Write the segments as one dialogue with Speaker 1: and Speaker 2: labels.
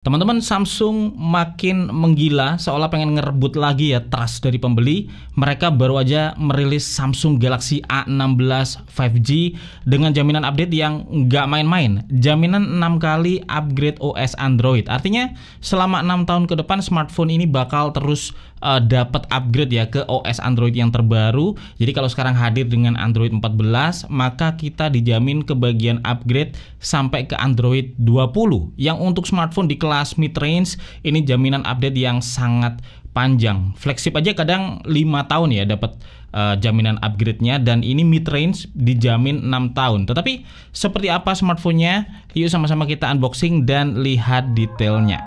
Speaker 1: Teman-teman, Samsung makin menggila seolah pengen ngerebut lagi ya trust dari pembeli. Mereka baru aja merilis Samsung Galaxy A16 5G dengan jaminan update yang nggak main-main. Jaminan 6 kali upgrade OS Android. Artinya selama 6 tahun ke depan smartphone ini bakal terus dapat upgrade ya ke OS Android yang terbaru. Jadi kalau sekarang hadir dengan Android 14, maka kita dijamin kebagian upgrade sampai ke Android 20. Yang untuk smartphone di kelas mid-range ini jaminan update yang sangat panjang. Flagship aja kadang 5 tahun ya dapat jaminan upgrade-nya, dan ini mid-range dijamin 6 tahun. Tetapi seperti apa smartphone-nya? Yuk sama-sama kita unboxing dan lihat detailnya.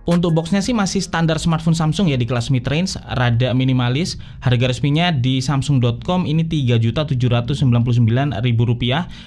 Speaker 1: Untuk boxnya sih masih standar smartphone Samsung ya di kelas mid-range, rada minimalis. Harga resminya di samsung.com ini Rp3.799.000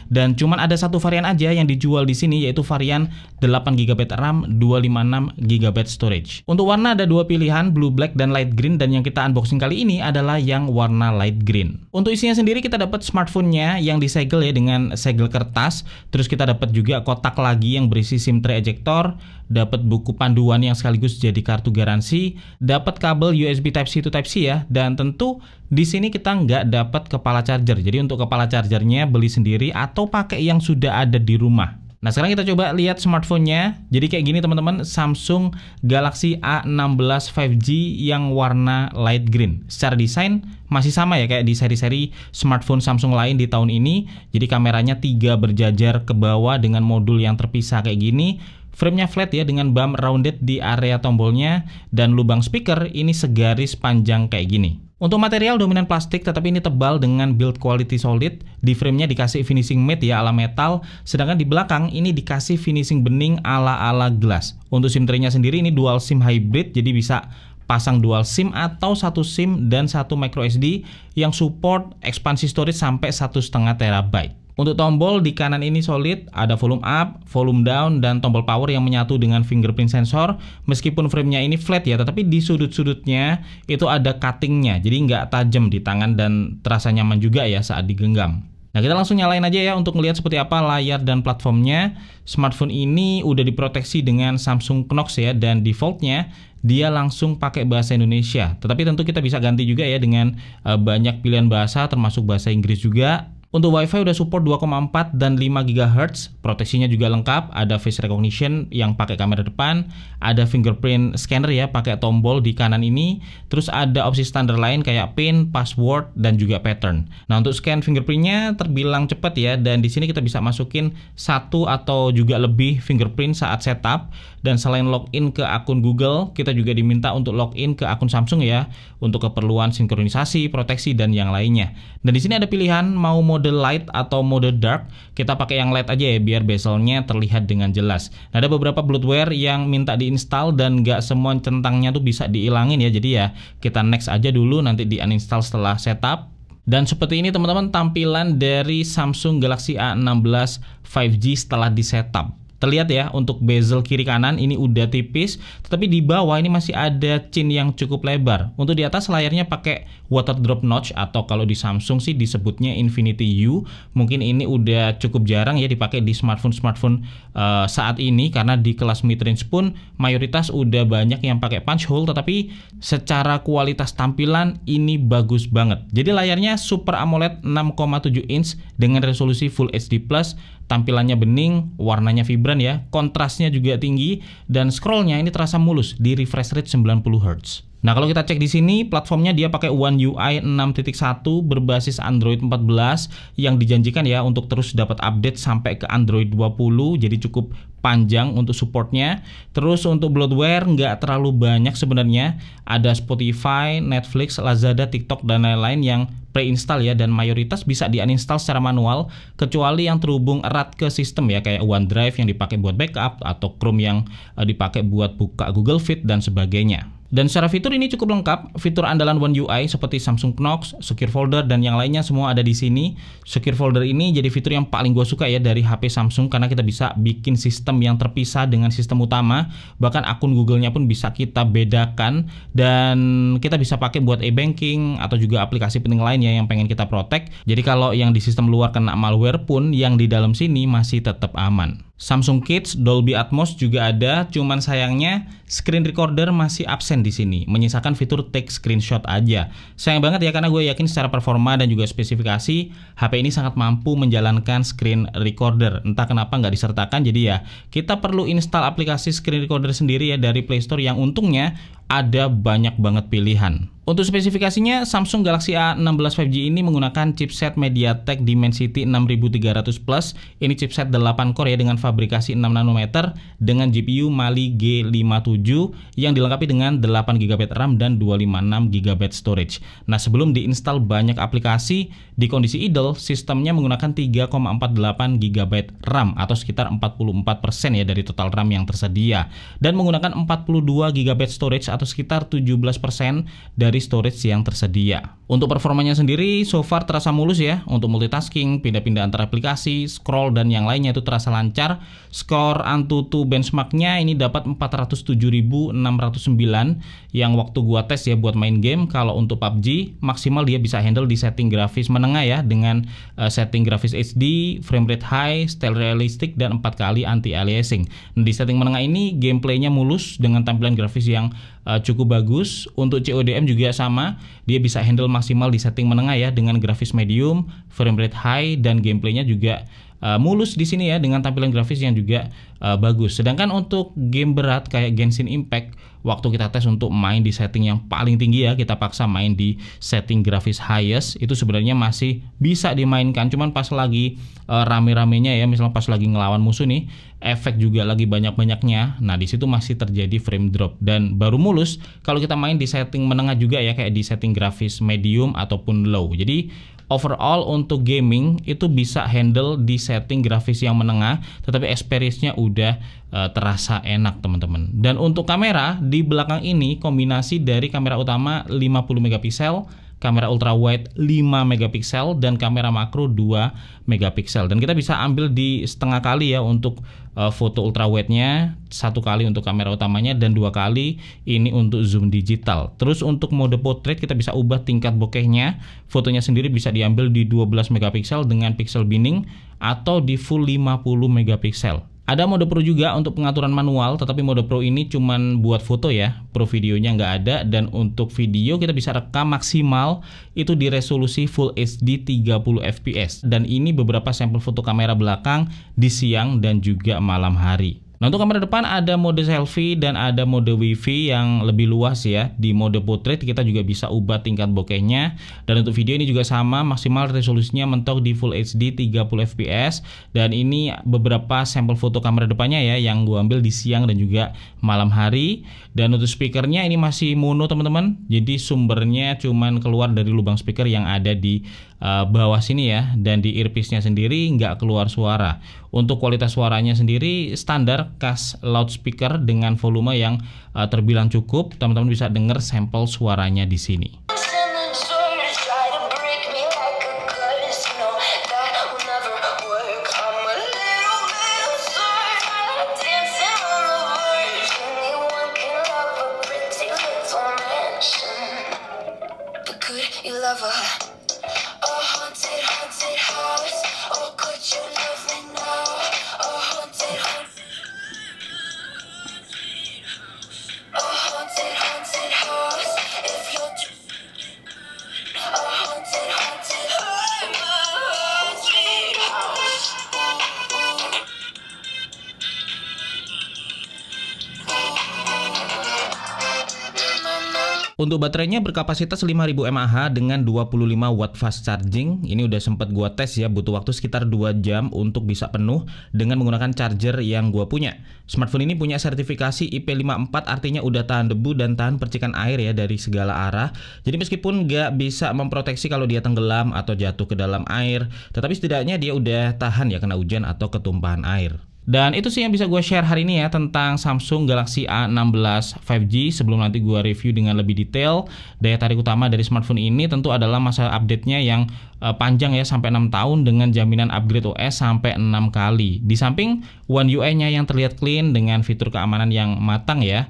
Speaker 1: dan cuman ada satu varian aja yang dijual di sini, yaitu varian 8GB RAM, 256GB storage. Untuk warna ada dua pilihan, blue black dan light green, dan yang kita unboxing kali ini adalah yang warna light green. Untuk isinya sendiri kita dapat smartphone-nya yang disegel ya dengan segel kertas, terus kita dapat juga kotak lagi yang berisi SIM tray ejector, dapat buku panduan yang sekaligus jadi kartu garansi, dapat kabel USB Type-C to Type-C ya, dan tentu di sini kita nggak dapat kepala charger. Jadi untuk kepala chargernya beli sendiri atau pakai yang sudah ada di rumah. Nah, sekarang kita coba lihat smartphone-nya. Jadi kayak gini teman-teman, Samsung Galaxy A16 5G yang warna light green. Secara desain masih sama ya kayak di seri-seri smartphone Samsung lain di tahun ini. Jadi kameranya 3 berjajar ke bawah dengan modul yang terpisah kayak gini. Frame-nya flat ya dengan bump rounded di area tombolnya, dan lubang speaker ini segaris panjang kayak gini. Untuk material dominan plastik, tetapi ini tebal dengan build quality solid. Di frame-nya dikasih finishing matte ya ala metal, sedangkan di belakang ini dikasih finishing bening ala glass. Untuk SIM tray-nya sendiri ini dual SIM hybrid, jadi bisa pasang dual SIM atau satu SIM dan satu micro SD yang support ekspansi storage sampai 1,5 TB. Untuk tombol di kanan ini solid, ada volume up, volume down, dan tombol power yang menyatu dengan fingerprint sensor. Meskipun framenya ini flat ya, tetapi di sudut-sudutnya itu ada cuttingnya, jadi nggak tajam di tangan dan terasa nyaman juga ya saat digenggam. Nah, kita langsung nyalain aja ya untuk melihat seperti apa layar dan platformnya. Smartphone ini udah diproteksi dengan Samsung Knox ya, dan defaultnya dia langsung pakai bahasa Indonesia. Tetapi tentu kita bisa ganti juga ya dengan banyak pilihan bahasa, termasuk bahasa Inggris juga. Untuk WiFi udah support 2,4 dan 5 GHz, proteksinya juga lengkap, ada face recognition yang pakai kamera depan, ada fingerprint scanner ya pakai tombol di kanan ini, terus ada opsi standar lain kayak PIN, password, dan juga pattern. Nah, untuk scan fingerprintnya terbilang cepat ya, dan di sini kita bisa masukin satu atau juga lebih fingerprint saat setup. Dan selain login ke akun Google, kita juga diminta untuk login ke akun Samsung ya, untuk keperluan sinkronisasi, proteksi, dan yang lainnya. Dan di sini ada pilihan mau mode light atau mode dark. Kita pakai yang light aja ya biar bezelnya terlihat dengan jelas. Nah, ada beberapa bloatware yang minta diinstal dan nggak semua centangnya tuh bisa dihilangin ya. Jadi ya kita next aja dulu, nanti di uninstall setelah setup. Dan seperti ini teman-teman tampilan dari Samsung Galaxy A16 5G setelah di setup. Terlihat ya, untuk bezel kiri kanan ini udah tipis, tetapi di bawah ini masih ada chin yang cukup lebar. Untuk di atas layarnya pakai water drop notch, atau kalau di Samsung sih disebutnya Infinity U. Mungkin ini udah cukup jarang ya dipakai di smartphone saat ini, karena di kelas mid-range pun mayoritas udah banyak yang pakai punch hole, tetapi secara kualitas tampilan ini bagus banget. Jadi layarnya Super AMOLED 6,7 inch dengan resolusi Full HD+, tampilannya bening, warnanya vibran ya, kontrasnya juga tinggi, dan scrollnya ini terasa mulus di refresh rate 90Hz. Nah, kalau kita cek di sini platformnya dia pakai One UI 6.1 berbasis Android 14 yang dijanjikan ya untuk terus dapat update sampai ke Android 20, jadi cukup panjang untuk supportnya. Terus untuk bloatware nggak terlalu banyak sebenarnya, ada Spotify, Netflix, Lazada, TikTok, dan lain-lain yang pre-install ya, dan mayoritas bisa di-uninstall secara manual kecuali yang terhubung erat ke sistem ya, kayak OneDrive yang dipakai buat backup atau Chrome yang dipakai buat buka Google Fit dan sebagainya. Dan secara fitur ini cukup lengkap. Fitur andalan One UI seperti Samsung Knox, Secure Folder, dan yang lainnya semua ada di sini. Secure Folder ini jadi fitur yang paling gue suka ya dari HP Samsung, karena kita bisa bikin sistem yang terpisah dengan sistem utama. Bahkan akun Google-nya pun bisa kita bedakan, dan kita bisa pakai buat e-banking atau juga aplikasi penting lainnya yang pengen kita protect. Jadi kalau yang di sistem luar kena malware pun, yang di dalam sini masih tetap aman. Samsung Kids, Dolby Atmos juga ada, cuman sayangnya screen recorder masih absen di sini, menyisakan fitur take screenshot aja. Sayang banget ya, karena gue yakin secara performa dan juga spesifikasi HP ini sangat mampu menjalankan screen recorder. Entah kenapa nggak disertakan, jadi ya kita perlu install aplikasi screen recorder sendiri ya dari Play Store yang untungnya ada banyak banget pilihan. Untuk spesifikasinya, Samsung Galaxy A16 5G ini menggunakan chipset MediaTek Dimensity 6300 Plus. Ini chipset 8 core ya dengan fabrikasi 6 nanometer dengan GPU Mali G57 yang dilengkapi dengan 8 GB RAM dan 256 GB storage. Nah, sebelum diinstal banyak aplikasi, di kondisi idle, sistemnya menggunakan 3,48 GB RAM atau sekitar 44% ya dari total RAM yang tersedia, dan menggunakan 42 GB storage atau sekitar 17% dari storage yang tersedia. Untuk performanya sendiri so far terasa mulus ya. Untuk multitasking, pindah-pindah antara aplikasi, scroll dan yang lainnya itu terasa lancar. Skor Antutu benchmarknya ini dapat 407.609 yang waktu gua tes ya buat main game. Kalau untuk PUBG maksimal dia bisa handle di setting grafis menengah ya dengan setting grafis HD, frame rate high, style realistic dan 4 kali anti-aliasing. Nah, di setting menengah ini gameplaynya mulus dengan tampilan grafis yang cukup bagus. Untuk CODM juga sama, dia bisa handle maksimal di setting menengah ya dengan grafis medium, frame rate high dan gameplaynya juga mulus di sini ya dengan tampilan grafis yang juga bagus. Sedangkan untuk game berat kayak Genshin Impact, waktu kita tes untuk main di setting yang paling tinggi ya, kita paksa main di setting grafis highest, itu sebenarnya masih bisa dimainkan, cuman pas lagi rame-ramenya ya, misalnya pas lagi ngelawan musuh nih, efek juga lagi banyak-banyaknya. Nah, di situ masih terjadi frame drop dan baru mulus kalau kita main di setting menengah juga ya, kayak di setting grafis medium ataupun low. Jadi overall untuk gaming itu bisa handle di setting grafis yang menengah, tetapi experience-nya udah terasa enak teman-teman. Dan untuk kamera, di belakang ini kombinasi dari kamera utama 50 megapiksel, kamera ultrawide 5 megapiksel dan kamera makro 2 megapiksel. Dan kita bisa ambil di setengah kali ya untuk foto ultrawide-nya, 1 kali untuk kamera utamanya dan 2 kali ini untuk zoom digital. Terus untuk mode portrait kita bisa ubah tingkat bokehnya. Fotonya sendiri bisa diambil di 12 megapiksel dengan pixel binning atau di full 50 megapiksel. Ada mode Pro juga untuk pengaturan manual, tetapi mode Pro ini cuman buat foto ya, Pro videonya nggak ada. Dan untuk video kita bisa rekam maksimal itu di resolusi Full HD 30 fps. Dan ini beberapa sampel foto kamera belakang di siang dan juga malam hari. Nah, untuk kamera depan ada mode selfie dan ada mode wifi yang lebih luas ya. Di mode portrait kita juga bisa ubah tingkat bokehnya. Dan untuk video ini juga sama, maksimal resolusinya mentok di Full HD 30 fps. Dan ini beberapa sampel foto kamera depannya ya yang gua ambil di siang dan juga malam hari. Dan untuk speakernya ini masih mono teman-teman. Jadi sumbernya cuman keluar dari lubang speaker yang ada di bawah sini ya. Dan di earpiece-nya sendiri nggak keluar suara. Untuk kualitas suaranya sendiri standar khas loudspeaker dengan volume yang terbilang cukup. Teman-teman bisa dengar sampel suaranya di sini. Untuk baterainya berkapasitas 5000 mAh dengan 25 watt fast charging. Ini udah sempat gua tes ya, butuh waktu sekitar 2 jam untuk bisa penuh dengan menggunakan charger yang gua punya. Smartphone ini punya sertifikasi IP54, artinya udah tahan debu dan tahan percikan air ya dari segala arah. Jadi meskipun nggak bisa memproteksi kalau dia tenggelam atau jatuh ke dalam air, tetapi setidaknya dia udah tahan ya kena hujan atau ketumpahan air. Dan itu sih yang bisa gue share hari ini ya tentang Samsung Galaxy A16 5G. Sebelum nanti gue review dengan lebih detail, daya tarik utama dari smartphone ini tentu adalah masa update-nya yang panjang ya, sampai 6 tahun dengan jaminan upgrade OS sampai 6 kali. Di samping One UI-nya yang terlihat clean dengan fitur keamanan yang matang ya,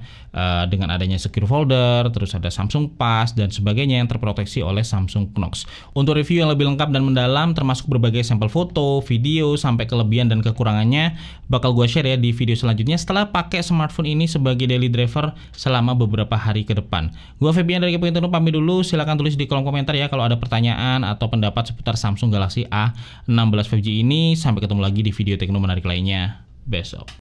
Speaker 1: dengan adanya secure folder, terus ada Samsung Pass dan sebagainya yang terproteksi oleh Samsung Knox. Untuk review yang lebih lengkap dan mendalam termasuk berbagai sampel foto, video sampai kelebihan dan kekurangannya bakal gue share ya di video selanjutnya setelah pakai smartphone ini sebagai daily driver selama beberapa hari ke depan. Gue Febian dari Kepo Internet pamit dulu. Silahkan tulis di kolom komentar ya kalau ada pertanyaan atau pendapat seputar Samsung Galaxy A16 5G ini. Sampai ketemu lagi di video tekno menarik lainnya besok.